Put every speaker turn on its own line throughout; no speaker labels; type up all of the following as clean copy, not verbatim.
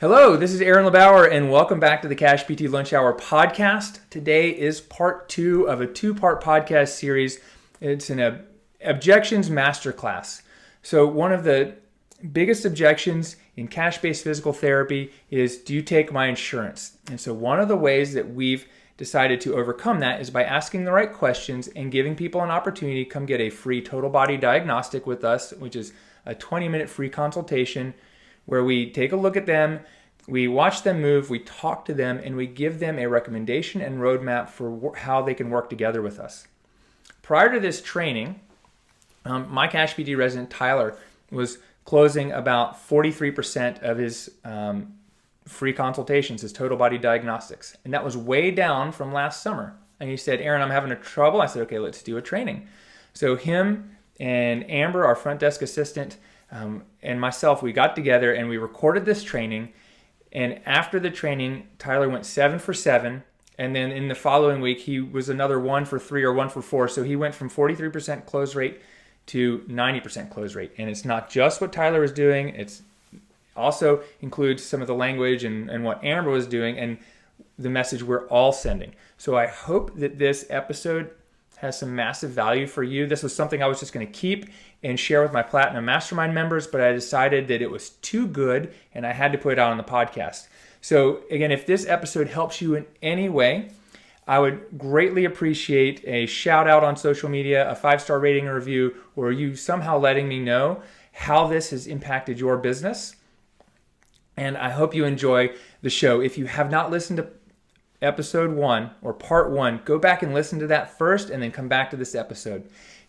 Hello, this is Aaron LeBauer, and welcome back to the CashPT Lunch Hour podcast. Today is part 2 of a 2-part podcast series. It's an Objections masterclass. So one of the biggest objections in cash-based physical therapy is, do you take my insurance? And so one of the ways that we've decided to overcome that is by asking the right questions and giving people an opportunity to come get a free total body diagnostic with us, which is a 20-minute free consultation where we take a look at them, we watch them move, we talk to them, and we give them a recommendation and roadmap for how they can work together with us. Prior to this training, my CashPT resident Tyler was closing about 43% of his free consultations, his total body diagnostics. And that was way down from last summer. And he said, Aaron, I'm having trouble. I said, okay, let's do a training. So him and Amber, our front desk assistant, and myself, we got together and we recorded this training. And after the training, Tyler went 7 for 7. And then in the following week, he was another 1 for 3 or 1 for 4. So he went from 43% close rate to 90% close rate. And it's not just what Tyler was doing. It's also includes some of the language and what Amber was doing and the message we're all sending. So I hope that this episode has some massive value for you. This was something I was just going to keep and share with my Platinum Mastermind members, but I decided that it was too good and I had to put it out on the podcast. So again, if this episode helps you in any way, I would greatly appreciate a shout out on social media, a 5-star rating and review, or you somehow letting me know how this has impacted your business. And I hope you enjoy the show. If you have not listened to episode 1 or part 1, go back and listen to that first and then come back to this episode.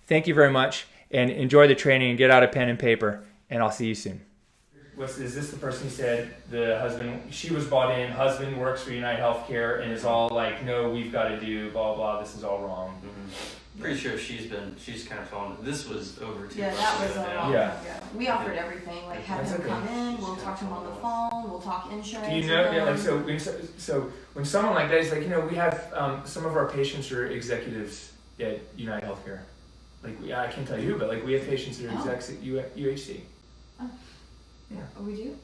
Thank you very much and enjoy the training and get out a pen and paper, and I'll see you soon. Is this the person who said the husband, she was bought in, husband works for United Healthcare and is all like, no, we've got to do blah, blah, this is all wrong.
Mm-hmm. Pretty sure she's kind of fallen. This was over 2
Yeah, that was a long
Yeah.
time ago. We offered everything, like have him come in, we'll talk to him on the phone, we'll talk insurance.
Do you know, yeah, like, so when someone like that is like, we have some of our patients are executives at United Healthcare. Like, I can't tell you who, but like we have patients that are execs at UHC.
Oh.
Yeah.
Oh, we do?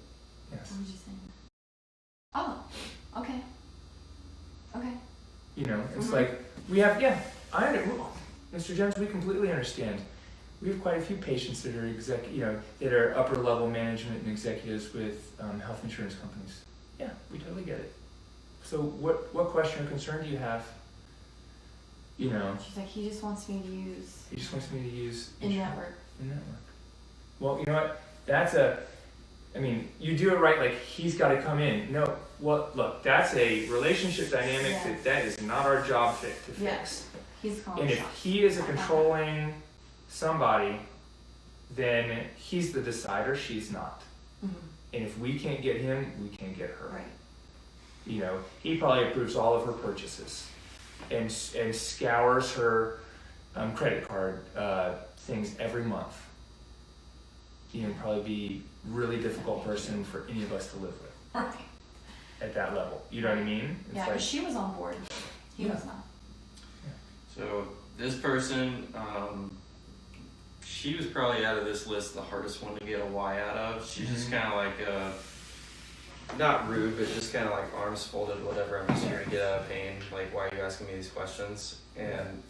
Yes.
What was you saying? Oh, okay. Okay.
It's like, we have, Mr. Jones, we completely understand. We have quite a few patients that are that are upper level management and executives with health insurance companies. Yeah, we totally get it. So what question or concern do you have?
She's like, he just wants me to use.
He just wants me to use
in-network.
In-network. Well, you know what? You do it right, like he's got to come in. No, well, look, that's a relationship dynamic that is not our job to fix.
Yes, he's calling.
And if he is a controlling somebody, then he's the decider, she's not.
Mm-hmm.
And if we can't get him, we can't get her.
Right.
He probably approves all of her purchases and scours her credit card things every month. Probably be a really difficult person for any of us to live with.
Right.
At that level. You know what I mean? It's
Yeah, but she was on board. He was not.
So this person, she was probably out of this list the hardest one to get a why out of. She's just kind of like, not rude, but just kind of like arms folded, whatever. I'm just here to get out of pain. Like, why are you asking me these questions? And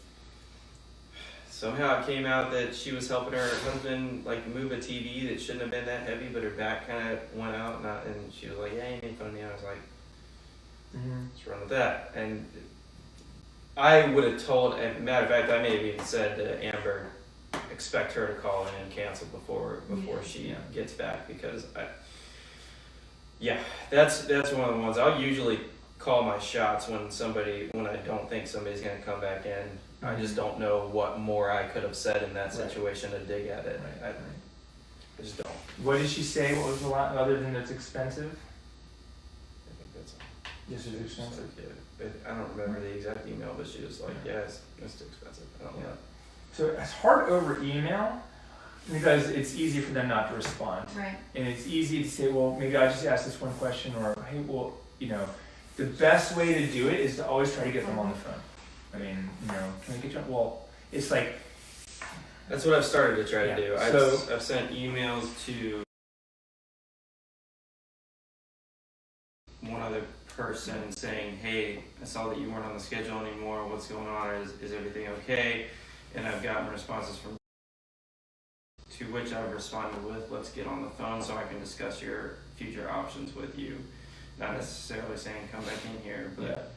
somehow it came out that she was helping her husband like move a TV that shouldn't have been that heavy, but her back kind of went out, and she was like, "Yeah, you made fun of me." I was like, "Let's run with that." And I would have told, and matter of fact, I may have even said to Amber, expect her to call in and cancel before she gets back, because that's one of the ones I'll usually call my shots when I don't think somebody's going to come back in. I just don't know what more I could have said in that situation to dig at it. I just don't.
What did she say? What was the line other than it's expensive?
I think that's all.
Yes, it's expensive.
I don't remember the exact email, but she was like, "Yeah, it's too expensive." I don't know.
So it's hard over email because it's easy for them not to respond.
Right.
And it's easy to say, well, maybe I just asked this one question, or hey, well, the best way to do it is to always try to get them on the phone. Can I get you on? Well, it's like,
that's what I've started to try to do.
So
I've sent emails to person saying, hey, I saw that you weren't on the schedule anymore. What's going on? Is everything okay? And I've gotten responses from, to which I've responded with, let's get on the phone so I can discuss your future options with you. Not necessarily saying come back in here, but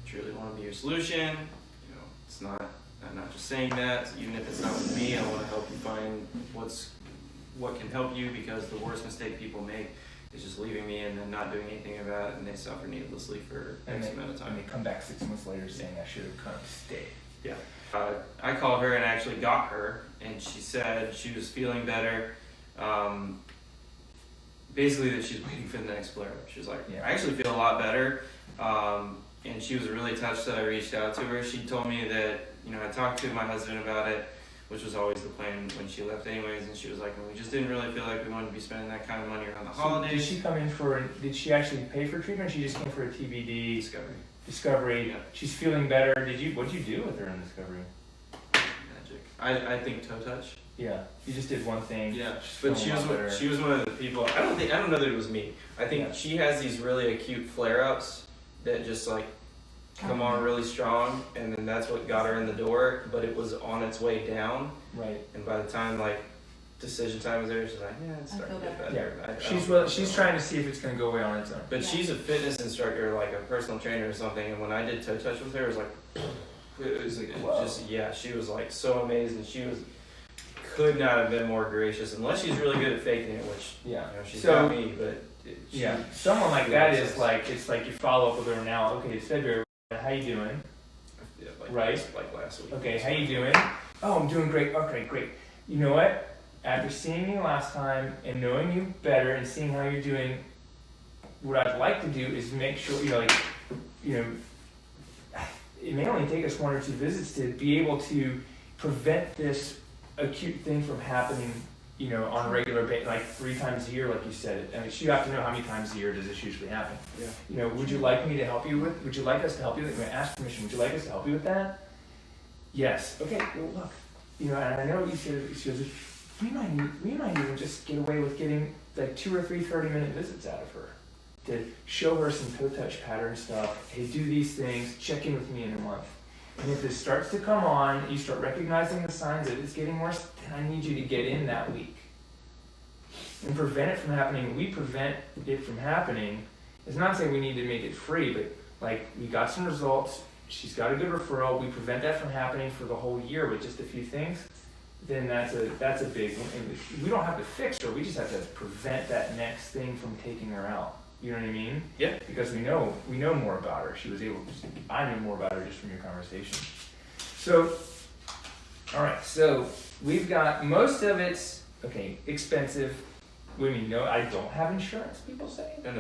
truly want to be your solution. You know, it's not, I'm not just saying that. Even if it's not with me, I want to help you find what can help you, because the worst mistake people make is just leaving me and then not doing anything about it, and they suffer needlessly for X amount of time.
And they come back 6 months later saying I should have come stayed.
Yeah. I called her and actually got her, and she said she was feeling better. Basically that she's waiting for the next flare up. She was like, I actually feel a lot better. And she was really touched that I reached out to her. She told me that, you know, I talked to my husband about it, which was always the plan when she left anyways, and she was like, we just didn't really feel like we wanted to be spending that kind of money around the holidays.
Did she come in did she actually pay for treatment, or she just came for a TBD? Discovery. Yeah. She's feeling better. What'd you do with her in Discovery?
Magic. I think toe touch.
Yeah. You just did one thing.
Yeah. But she was one of the people, I don't know that it was me. I think she has these really acute flare-ups that just like come on really strong, and then that's what got her in the door, but it was on its way down.
Right.
And by the time like decision time was there, she's like, it's starting to get better.
Yeah. She's trying to see if it's going to go away on its own.
But she's a fitness instructor, like a personal trainer or something, and when I did toe touch with her, it was like, she was like so amazing. She could not have been more gracious, unless she's really good at faking it, which she's got me, but
someone like that is like, it's like you follow up with her now. Okay, it's February. How you doing?
Yeah, like last week.
Okay, how you doing? Oh, I'm doing great. Okay, great. You know what? After seeing you last time and knowing you better and seeing how you're doing, what I'd like to do is make sure, it may only take us 1 or 2 visits to be able to prevent this acute thing from happening, on a regular basis, like 3 times a year, like you said. I mean, you have to know how many times a year does this usually happen. Yeah. Would you like me to help you with? Would you like us to help you with? Ask permission. Would you like us to help you with that? Yes. Okay. Well, look. And I know you said she goes, we might even just get away with getting like 2 or 3 30-minute visits out of her to show her some toe touch pattern stuff. Hey, do these things. Check in with me in a month. And if this starts to come on, you start recognizing the signs that it's getting worse, then I need you to get in that week and prevent it from happening. We prevent it from happening. It's not saying we need to make it free, but like we got some results. She's got a good referral. We prevent that from happening for the whole year with just a few things. Then that's a big one. And we don't have to fix her. We just have to prevent that next thing from taking her out. You know what I mean?
Yeah.
Because we know more about her. I knew more about her just from your conversation. So, all right. So we've got most of it's expensive. What do you mean? No, I don't have insurance. People say.
No.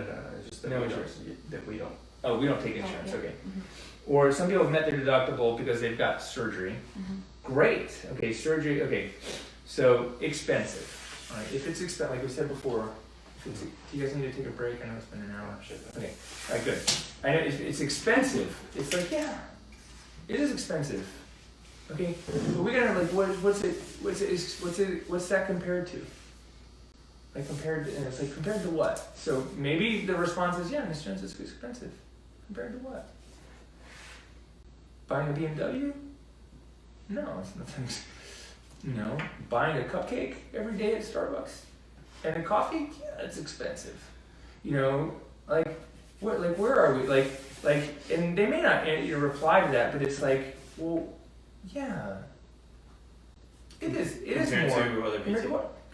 Just that
no insurance.
That we don't.
Oh, we don't take insurance.
Yeah.
Okay. Mm-hmm. Or some people have met their deductible because they've got surgery. Mm-hmm. Great. Okay, surgery. Okay. So expensive. All right. If it's expensive, like we said before. Do you guys need to take a break? I know it's been an hour. Okay. All right, good. I know it's expensive. It's like, it is expensive. Okay. But we gotta what's that compared to? Like compared to what? So maybe the response is, Ms. Jones, it's expensive. Compared to what? Buying a BMW? No, it's nothing. No. Buying a cupcake every day at Starbucks? And a coffee? Yeah, it's expensive. Where are we? And they may not reply to that, but it's like, well, yeah. It is more.
Compared to other PT.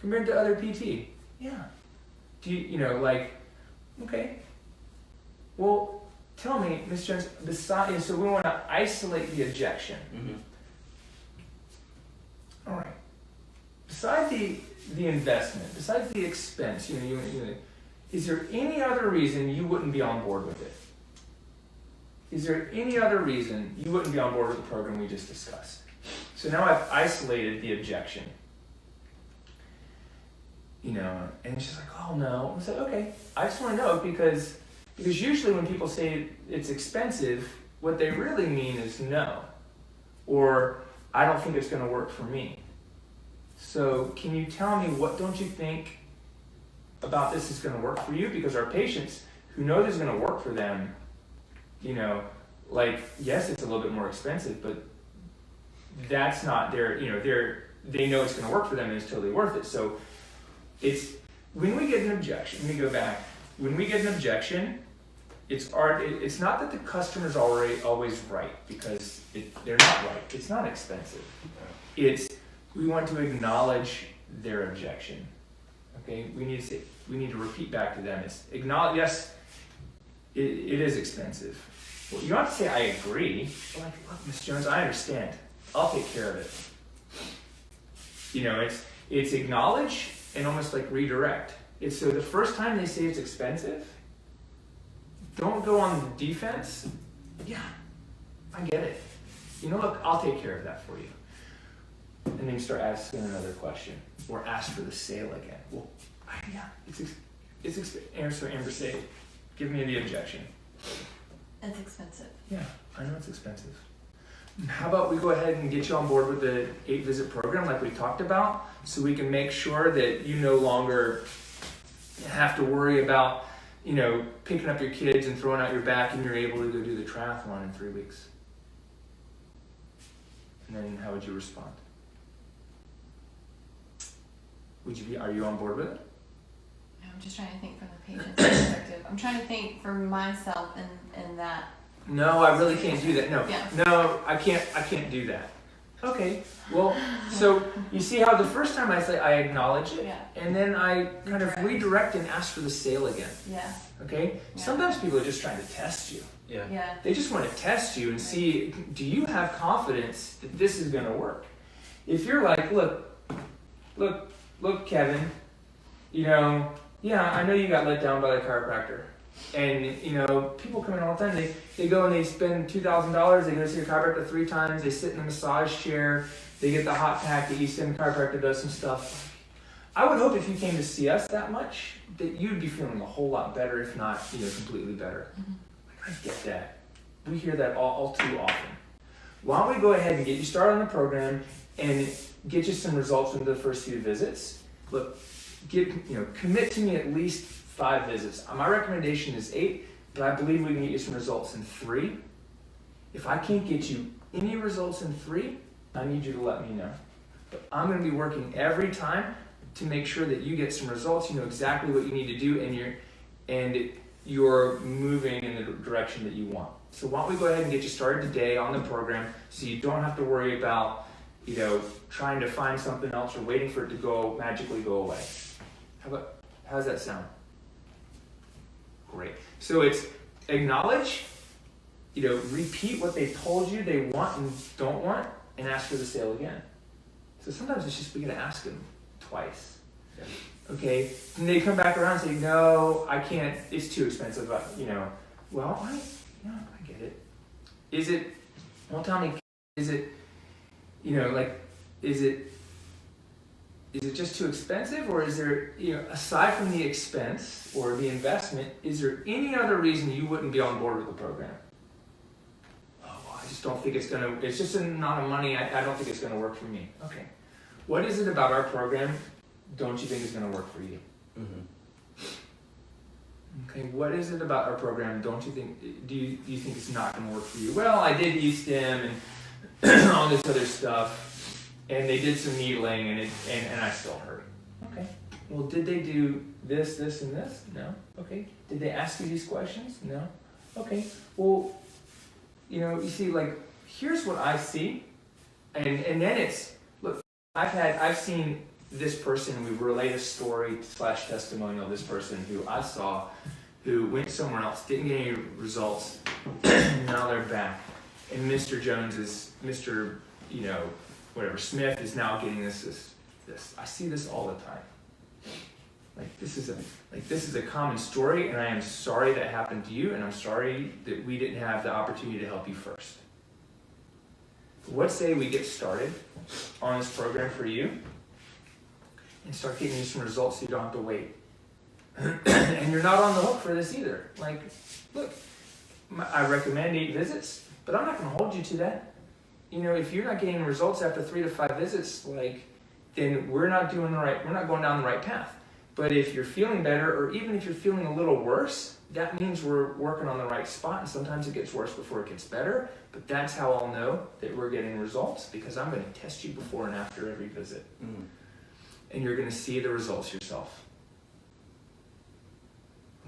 Compared to other PT. Yeah. Do okay. Well, tell me, Ms. Jones, so we want to isolate the objection.
Mm-hmm.
All right. Besides the investment, besides the expense, is there any other reason you wouldn't be on board with it? Is there any other reason you wouldn't be on board with the program we just discussed? So now I've isolated the objection. And she's like, oh no. I said, okay, I just want to know because usually when people say it's expensive, what they really mean is no. Or I don't think it's going to work for me. So can you tell me what don't you think about this is going to work for you? Because our patients who know this is going to work for them like, yes, it's a little bit more expensive, but that's not they know it's going to work for them and it's totally worth it. So it's, when we get an objection, let me go back. When we get an objection, it's not that the customer's always right, because they're not right. It's not expensive. It's, we want to acknowledge their objection. Okay, we need to repeat back to them. It's acknowledge, yes, it is expensive. Well, you don't have to say I agree. Like, look, Ms. Jones, I understand. I'll take care of it. It's acknowledge and almost like redirect. It's, so the first time they say it's expensive, don't go on the defense. Yeah, I get it. Look, I'll take care of that for you. And then you start asking another question, or ask for the sale again. Well, so Amber, say, give me the objection.
It's expensive.
Yeah, I know it's expensive. How about we go ahead and get you on board with the 8-visit program like we talked about, so we can make sure that you no longer have to worry about, picking up your kids and throwing out your back, and you're able to go do the triathlon in 3 weeks. And then how would you respond? Are you on board with it?
I'm just trying to think from the patient's perspective. I'm trying to think for myself in that.
No, I really can't do that. No,
Yeah.
No, I can't do that. Okay, well, so you see how the first time I say I acknowledge it,
Yeah.
and then I kind of redirect and ask for the sale again.
Yeah.
Okay?
Yeah.
Sometimes people are just trying to test you.
Yeah.
They just want to test you and see, do you have confidence that this is going to work? If you're like, look, Kevin, yeah, I know you got let down by the chiropractor. And, people come in all the time, they go and they spend $2,000, they go see a chiropractor 3 times, they sit in a massage chair, they get the hot pack, the East End chiropractor does some stuff. I would hope if you came to see us that much, that you'd be feeling a whole lot better, if not, completely better.
Mm-hmm.
I get that. We hear that all too often. Why don't we go ahead and get you started on the program and get you some results from the first few visits? Look, commit to me at least 5 visits. My recommendation is 8, but I believe we can get you some results in 3. If I can't get you any results in 3, I need you to let me know. But I'm going to be working every time to make sure that you get some results. You know exactly what you need to do, and you're moving in the direction that you want. So why don't we go ahead and get you started today on the program, so you don't have to worry about trying to find something else or waiting for it to magically go away. How's that sound? Great. So it's acknowledge, repeat what they told you they want and don't want, and ask for the sale again. So sometimes it's just we gotta ask them twice.
Yeah.
Okay, and they come back around and say, no, I can't, it's too expensive, well, I get it. Is it, well, tell me, is it, is it just too expensive, or is there, aside from the expense or the investment, is there any other reason you wouldn't be on board with the program? Oh, well, I just don't think it's just an amount of money, I don't think it's gonna work for me. Okay, what is it about our program don't you think is gonna work for you?
Mm-hmm.
Okay, what is it about our program do you think it's not gonna work for you? Well, I did E-stim and all this other stuff, and they did some needling, and I still hurt. Okay. Well, did they do this, and this? No. Okay. Did they ask you these questions? No. Okay. Well, you see, here's what I see, and then it's, look, I've seen this person, we relate a story / testimonial, this person who I saw, who went somewhere else, didn't get any results, now they're back. And Mr. Jones is, Mr. Smith is now getting this. I see this all the time. This is a common story, and I am sorry that happened to you, and I'm sorry that we didn't have the opportunity to help you first. Let's say we get started on this program for you and start getting you some results so you don't have to wait. And you're not on the hook for this either. Look, I recommend 8 visits, but I'm not going to hold you to that. If you're not getting results after 3 to 5 visits, then we're not going down the right path. But if you're feeling better, or even if you're feeling a little worse, that means we're working on the right spot, and sometimes it gets worse before it gets better, but that's how I'll know that we're getting results, because I'm going to test you before and after every visit. And you're going to see the results yourself.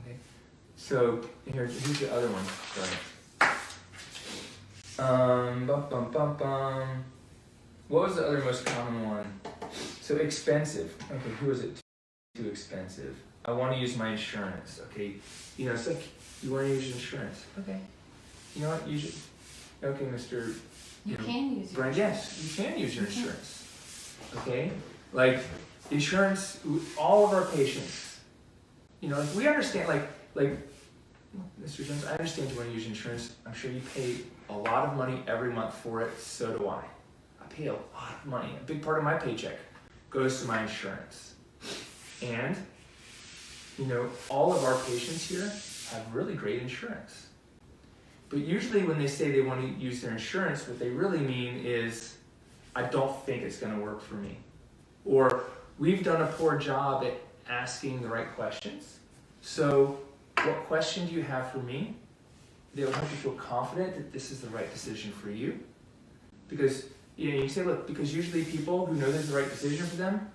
Okay, so here's the other one. Sorry. What was the other most common one? So expensive. Okay, who is it too expensive? I want to use my insurance. Okay, it's like you want to use insurance. Okay, you know what? Use it. Okay, Mr.
You can use your
Brian. Yes, you can use your insurance. Okay, like insurance. All of our patients. Like we understand. Like Mr. Jones, I understand you want to use insurance. I'm sure you pay a lot of money every month for it. So do I. I pay a lot of money. A big part of my paycheck goes to my insurance. And, all of our patients here have really great insurance. But usually when they say they want to use their insurance, what they really mean is, I don't think it's going to work for me. Or, we've done a poor job at asking the right questions. So, what question do you have for me that will help you feel confident that this is the right decision for you? Because, you say, look, because usually people who know this is the right decision for them,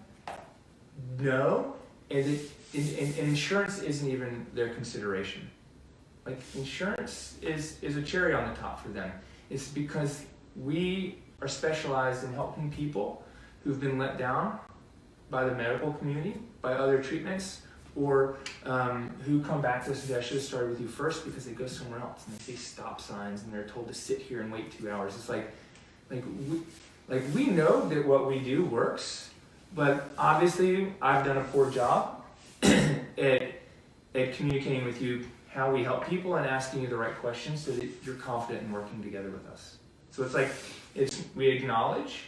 know, and insurance isn't even their consideration. Like, insurance is a cherry on the top for them. It's because we are specialized in helping people who've been let down by the medical community, by other treatments, or who come back to us and say, I should have started with you first, because they go somewhere else and they see stop signs and they're told to sit here and wait 2 hours. It's like we know that what we do works, but obviously I've done a poor job at communicating with you how we help people and asking you the right questions so that you're confident in working together with us. So it's like we acknowledge,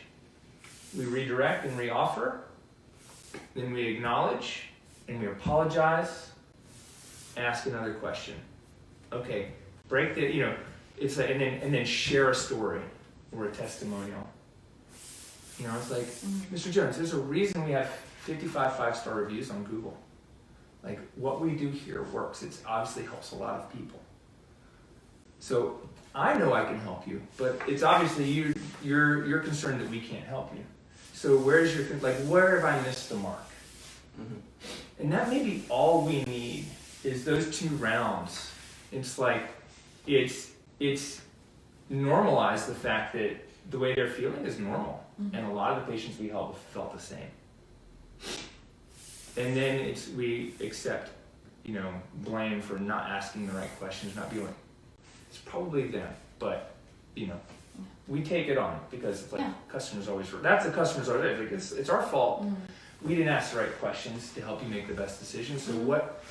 we redirect and reoffer, then we acknowledge and we apologize, ask another question. Okay, break the, it's like, and then share a story or a testimonial. It's like, Mr. Jones, there's a reason we have 55 5-star reviews on Google. Like, what we do here works. It obviously helps a lot of people. So I know I can help you, but it's obviously you're concerned that we can't help you. So where have I missed the mark? And that may be all we need is those 2 rounds. It's like, it's normalize the fact that the way they're feeling is normal. And a lot of the patients we help have felt the same. And then we accept, blame for not asking the right questions, not being like, it's probably them, but, we take it on because it's like customers always, that's the customers always, like it's our fault. We didn't ask the right questions to help you make the best decision. So what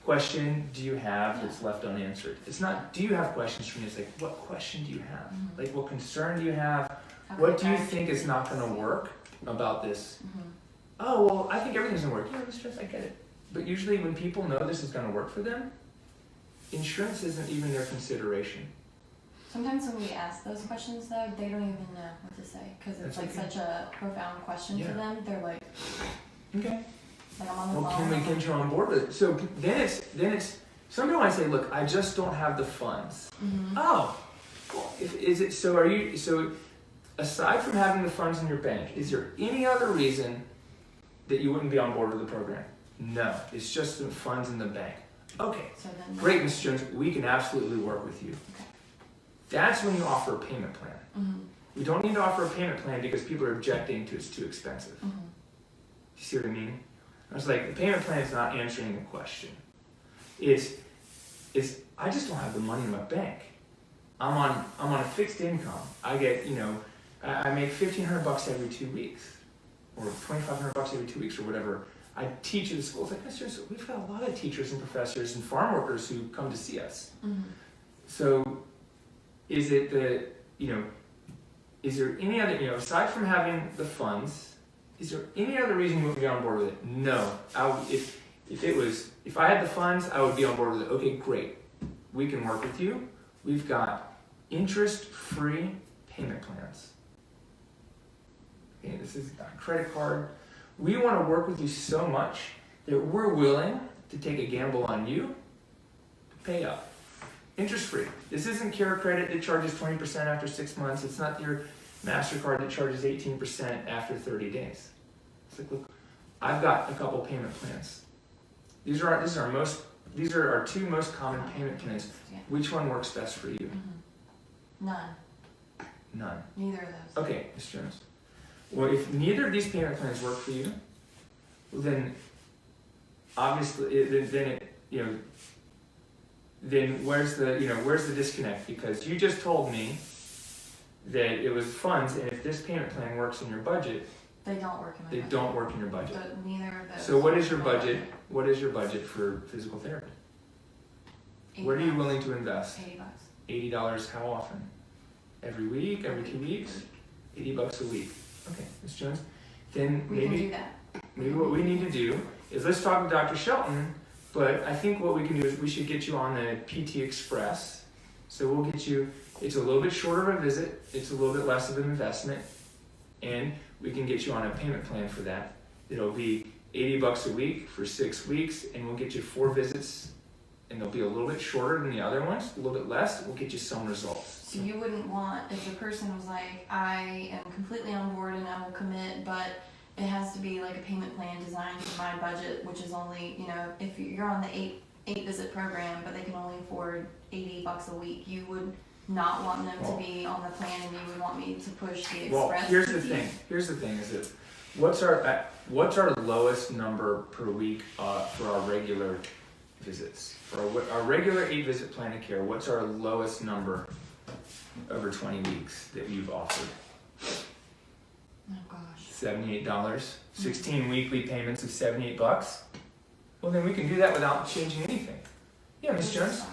question do you have that's left unanswered? It's not, do you have questions for me? It's like, what question do you have? Like, what concern do you have? What do you think is not going to work about this? Oh, well, I think everything's going to work. Yeah, Mr. Jones, I get it. But usually when people know this is going to work for them, insurance isn't even their consideration.
Sometimes when we ask those questions, though, they don't even know what to say because it's such a profound question to them. They're like,
okay.
Like I'm on the
phone.
Can
we get you on board with it? So then it's some people might say, look, I just don't have the funds. Oh, well, so aside from having the funds in your bank, is there any other reason that you wouldn't be on board with the program? No, it's just the funds in the bank. Okay,
so then,
great, Mr. Jones, we can absolutely work with you. Okay. That's when you offer a payment plan. We don't need to offer a payment plan because people are objecting to it's too expensive. You see what I mean? I was like, the payment plan is not answering the question. It's I just don't have the money in my bank. I'm on a fixed income. I get, I make $1,500 every 2 weeks, or $2,500 every 2 weeks, or whatever. I teach at the school. It's like, Mr. We've got a lot of teachers and professors and farm workers who come to see us. So, is it the, is there any other, aside from having the funds, is there any other reason you wouldn't be on board with it? No. If I had the funds, I would be on board with it. Okay, great. We can work with you. We've got interest-free payment plans. Okay, this is not a credit card. We want to work with you so much that we're willing to take a gamble on you pay up. Interest free. This isn't Care Credit that charges 20% after 6 months. It's not your MasterCard that charges 18% after 30 days. It's like, look, I've got a couple payment plans. These are our two most common payment plans.
Yeah.
Which one works best for you?
Mm-hmm. None.
None.
Neither of those.
Okay, Ms. Jones. Well, if neither of these payment plans work for you, well, then obviously, then where's the disconnect? Because you just told me that it was funds, and if this payment plan works in your budget,
They don't work in my
they
budget.
don't work in your budget.
But neither of those.
So what is your
work in my
budget? What is your budget for physical therapy? What are you willing to invest?
$80.
$80 how often? Every week? Every 2 weeks? $80 a week. Okay, Ms. Jones. Then
We can do that.
maybe what we need to do is let's talk to Dr. Shelton, but I think what we can do is we should get you on the PT Express. So we'll get you, it's a little bit shorter of a visit, it's a little bit less of an investment, and we can get you on a payment plan for that. It'll be $80 a week for 6 weeks, and we'll get you 4 visits, and they'll be a little bit shorter than the other ones, a little bit less. We'll get you some results.
So you wouldn't want, if the person was like, I am completely on board and I will commit, but it has to be like a payment plan designed for my budget, which is only, if you're on the eight visit program, but they can only afford $80 a week, you would not want them to be on the plan, and you would want me to push the Express.
Well, here's the
PT?
thing. Here's the thing: is that what's our lowest number per week for our regular visits? For our regular 8 visit plan of care, what's our lowest number over 20 weeks that you've offered?
Oh gosh.
$78. 16 weekly payments of $78. Well, then we can do that without changing anything. Yeah, Ms. Jones.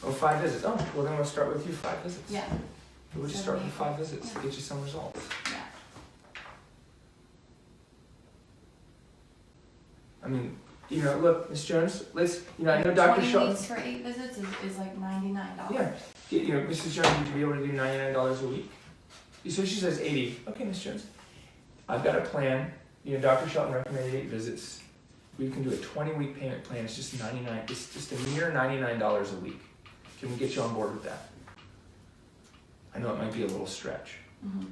Oh, 5 visits. Oh, well then we'll start with you 5 visits.
Yeah.
We'll just start with 5 visits.
Yeah.
Get you some results.
Yeah.
I mean, look, Ms. Jones, let's, I know Dr.
20
Shelton.
weeks for 8 visits is like $99.
Yeah, Mrs. Jones, would you be able to do $99 a week? So she says 80. Okay, Ms. Jones. I've got a plan. Dr. Shelton recommended 8 visits. We can do a 20-week payment plan. It's just $99. It's just a mere $99 a week. Can we get you on board with that? I know it might be a little stretch.
Mm-hmm.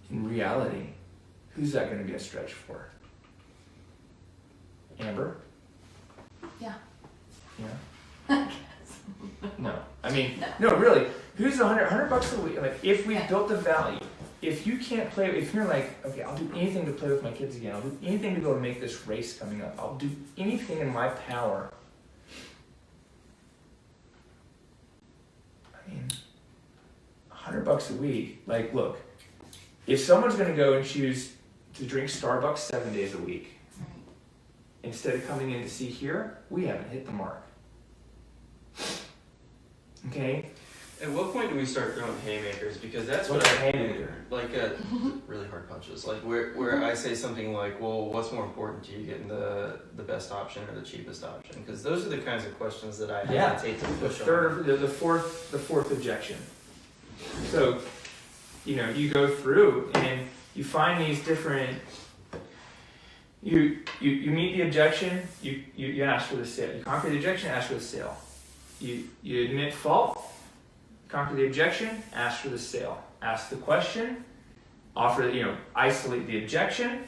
In reality, who's that going to be a stretch for? Amber?
Yeah.
Yeah. No, I mean, no, really. Who's $100 a week? Like, if we built the value, if you can't play, if you're like, okay, I'll do anything to play with my kids again. I'll do anything to go and make this race coming up. I'll do anything in my power. I mean, $100 a week. Like, look, if someone's going to go and choose to drink Starbucks 7 days a week, instead of coming in to see here, we haven't hit the mark. Okay?
At what point do we start throwing haymakers? Because that's
What's
what
a haymaker?
like really hard punches. Like where I say something like, well, what's more important to you, getting the best option or the cheapest option? Because those are the kinds of questions that I hesitate to push on.
The fourth objection. So, you go through and you find these different. You meet the objection. You ask for the sale. You conquer the objection. Ask for the sale. You admit fault. Conquer the objection, ask for the sale. Ask the question, isolate the objection.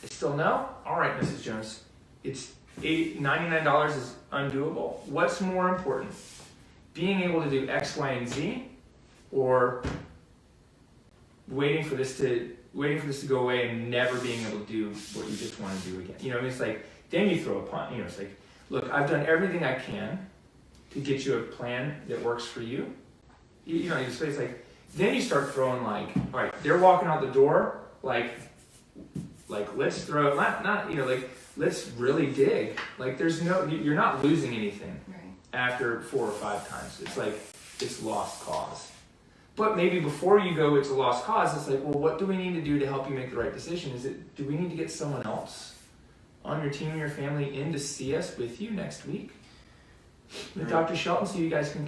They still no? All right, Mrs. Jones. It's $99 is undoable. What's more important? Being able to do X, Y, and Z, or waiting for this to go away and never being able to do what you just want to do again. It's like, then you throw a punt. It's like, look, I've done everything I can to get you a plan that works for you. It's like, then you start throwing like, all right, they're walking out the door, like let's throw, let's really dig. Like you're not losing anything after 4 or 5 times. It's like, it's lost cause. But maybe before you go, it's a lost cause. It's like, well, what do we need to do to help you make the right decision? Do we need to get someone else on your team or your family in to see us with you next week? With Dr. Shelton, so you guys can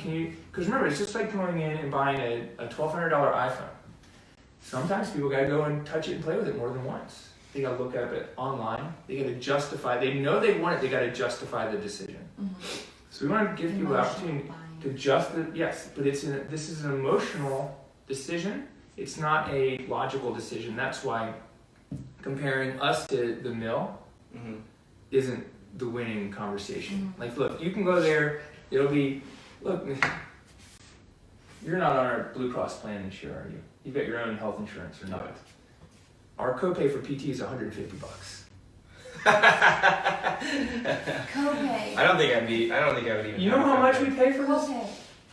because remember, it's just like going in and buying a $1,200 iPhone. Sometimes people gotta go and touch it and play with it more than once. They gotta look at it online. They gotta justify. They know they want it. They gotta justify the decision. So we want to give people the opportunity
buying.
to just yes, but this is an emotional decision. It's not a logical decision. That's why comparing us to the mill isn't the winning conversation. Like, look, you can go there. It'll be, look, you're not on our Blue Cross plan this year, are you? You've got your own health insurance or not?
Correct.
Our copay for PT is $150.
Copay.
I don't think I would even.
You know how much we pay for this
Copay.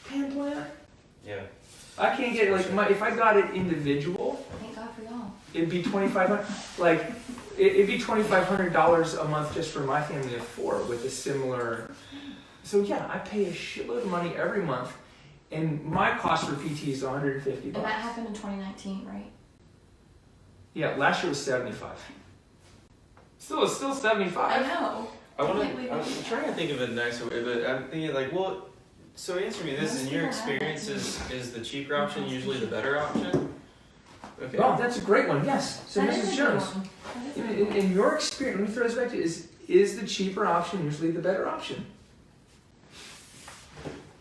plan plan?
Yeah.
I can't get it, if I got it individual,
Thank God for y'all.
it'd be $2,500. Like, it'd be $2,500 a month just for my family of 4 with a similar. So yeah, I pay a shitload of money every month, and my cost for PT is $150.
And that happened in 2019, right?
Yeah, last year was 75. It's still 75.
I know.
I'm trying to think of a nicer way, but I'm thinking like, well, so answer me this: in your experience, is the cheaper option usually the better option? Okay.
Oh, that's a great one. Yes. So
That is
Mrs.
a good
Jones,
one. That is a good one.
in your experience, let me throw this back to you: is the cheaper option usually the better option?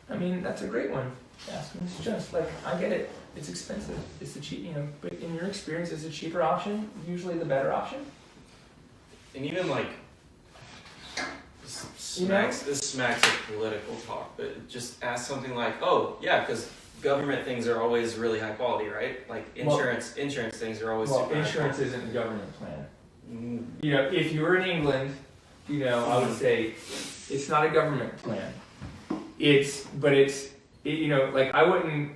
I mean, that's a great one. Ask Mrs. Jones. Like, I get it. It's expensive. It's the cheap, but in your experience, is the cheaper option usually the better option?
And even like this smacks of political talk, but just ask something like, oh yeah, because government things are always really high quality, right? Like insurance things are always super
insurance
high
isn't a government plan.
quality.
If you were in England, I would say it's not a government plan. Like I wouldn't,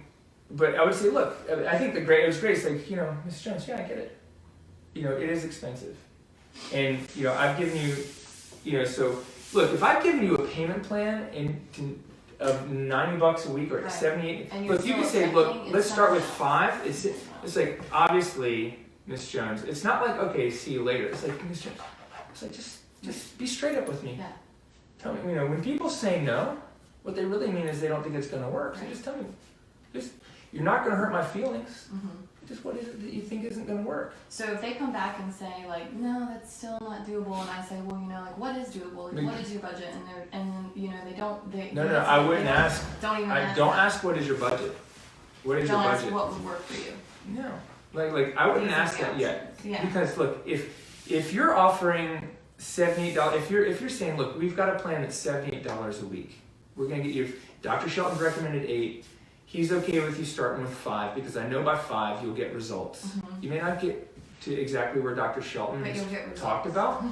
but I would say, look, I think it was great. It's like, Mr. Jones, yeah, I get it. It is expensive. And, I've given you, so look, if I've given you a payment plan of $90 a week or
Right.
78,
And you're
look, you can
still
say, look,
expecting
let's
it's
start
not
with 5. It's like, obviously, Miss Jones, it's not like, okay, see you later. It's like, Miss Jones, it's like, just be straight up with me.
Yeah.
Tell me, when people say no, what they really mean is they don't think it's going to work. So
Right.
just tell me, you're not going to hurt my feelings.
Mm-hmm.
Just what is it that you think isn't going to work?
So if they come back and say like, no, that's still not doable, and I say, well, like, what is doable? Like, what is your budget? And then they don't.
No, I wouldn't ask.
Don't even.
Don't ask what is your budget. What is
Don't
your
ask
budget?
what would work for you.
No, like I wouldn't ask that yet.
Yeah.
Because look, if you're offering $78, if you're saying, look, we've got a plan that's $78 a week. We're gonna get you. Dr. Shelton's recommended 8. He's okay with you starting with 5 because I know by 5 you'll get results.
Mm-hmm.
You may not get to exactly where Dr. Shelton
But you'll get results.
talked about.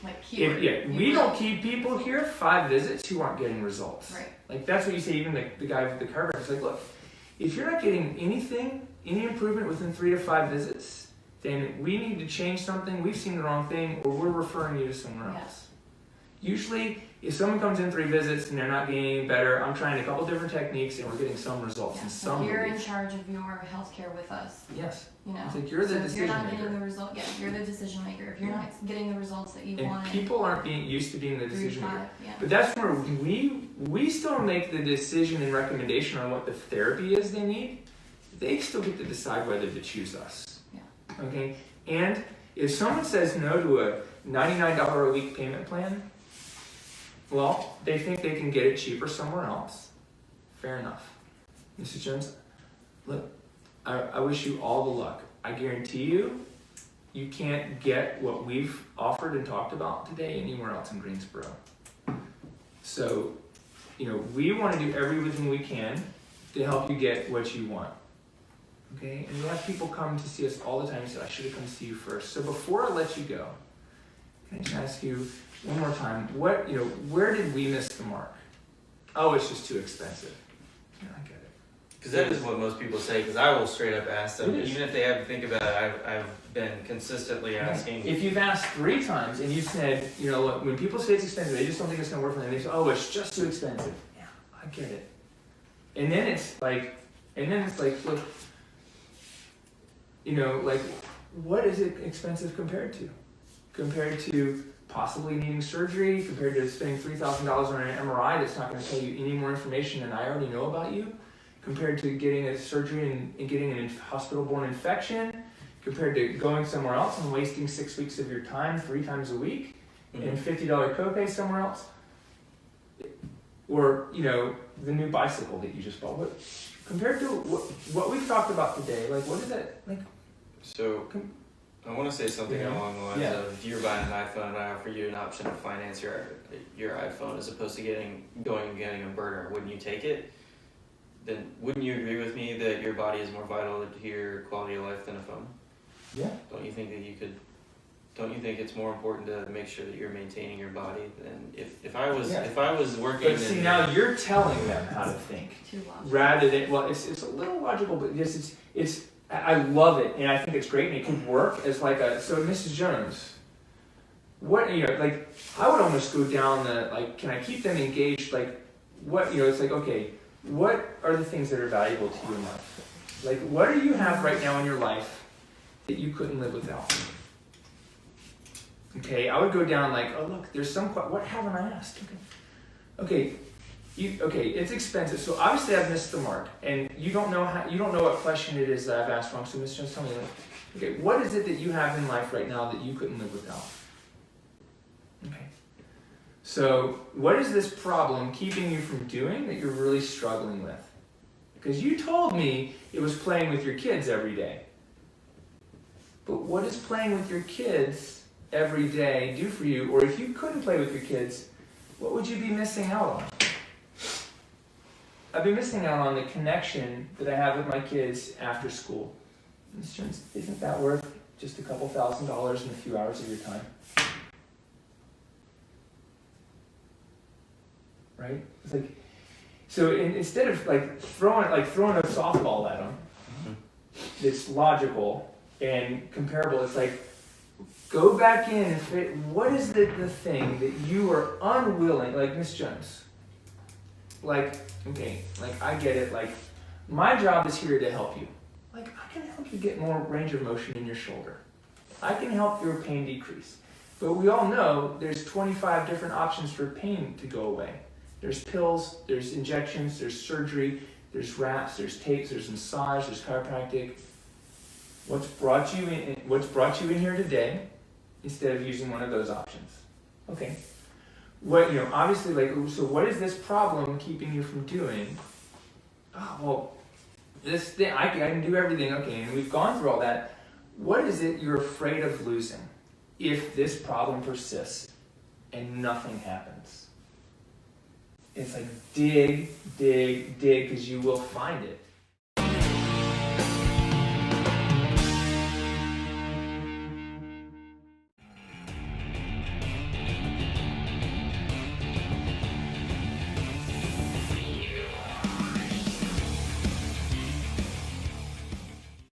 Like keyword.
We don't keep people here 5 visits who aren't getting results.
Right.
Like that's what you say. Even the guy with the chiropractor is like, look, if you're not getting any improvement within 3 to 5 visits, then we need to change something. We've seen the wrong thing, or we're referring you to somewhere else. Usually, if someone comes in 3 visits and they're not getting any better, I'm trying a couple different techniques and we're getting some results
Yeah.
and
So
some
you're in
relief.
charge of your healthcare with us.
Yes.
It's
like you're the
so if you're not
decision
getting
maker.
the result, you're the decision maker. If you're not getting the results that you
And
want,
people aren't being used to being the
3 to
decision
5,
maker.
yeah.
But that's where we still make the decision and recommendation on what the therapy is they need. They still get to decide whether to choose us.
Yeah.
Okay? And if someone says no to a $99 a week payment plan, well, they think they can get it cheaper somewhere else. Fair enough. Mrs. Jones, look, I wish you all the luck. I guarantee you can't get what we've offered and talked about today anywhere else in Greensboro. So, we want to do everything we can to help you get what you want. Okay? And we have people come to see us all the time and say, I should have come to see you first. So before I let you go, can I just ask you one more time, where did we miss the mark? Oh, it's just too expensive. Yeah, I get it.
Because that is what most people say. Because I will straight up ask them,
It is.
even if they have to think about it. I've been consistently asking.
If you've asked 3 times and you said, look, when people say it's expensive, they just don't think it's going to work for them. They say, oh, it's just too expensive. Yeah, I get it. And then it's like, look, what is it expensive compared to? Compared to possibly needing surgery, compared to spending $3,000 on an MRI that's not going to tell you any more information than I already know about you, compared to getting a surgery and getting a hospital-borne infection, compared to going somewhere else and wasting 6 weeks of your time 3 times a week, and $50 copay somewhere else. or the new bicycle that you just bought. What compared to what we've talked about today? Like, what is that like?
So, I want to say something along the lines
Yeah.
of, if you're buying an iPhone and I offer you an option to finance your iPhone as opposed to getting a burner, wouldn't you take it? Then wouldn't you agree with me that your body is more vital to your quality of life than a phone?
Yeah.
Don't you think it's more important to make sure that you're maintaining your body than if I was working?
But see, now you're telling them how to think,
Too logical.
rather than it's a little logical, but it's I love it, and I think it's great, and it could work as like so Mrs. Jones. What like I would almost go down the like, can I keep them engaged? Like what it's like, okay, what are the things that are valuable to you in life? Like what do you have right now in your life that you couldn't live without? Okay, I would go down like, oh look, there's what haven't I asked? Okay, it's expensive. So obviously I've missed the mark, and you don't know what question it is that I've asked wrong. So Ms. Jones, tell me, okay, what is it that you have in life right now that you couldn't live without? Okay, so what is this problem keeping you from doing that you're really struggling with? Because you told me it was playing with your kids every day. But what does playing with your kids every day do for you? Or if you couldn't play with your kids, what would you be missing out on? I've been missing out on the connection that I have with my kids after school. Isn't that worth just a couple $1,000s in a few hours of your time? Right? It's like, so instead of like throwing a softball at them, that's logical and comparable, it's like, go back in and fit, what is the thing that you are unwilling, like Miss Jones, like, okay, like I get it, like my job is here to help you. Like I can help you get more range of motion in your shoulder. I can help your pain decrease. But we all know there's 25 different options for pain to go away. There's pills, there's injections, there's surgery, there's wraps, there's tapes, there's massage, there's chiropractic. What's brought you in here today instead of using one of those options? Okay. What obviously, like, so what is this problem keeping you from doing? Oh, well, this thing, I can do everything, okay, and we've gone through all that. What is it you're afraid of losing if this problem persists and nothing happens? It's like dig, dig, dig, because you will find it.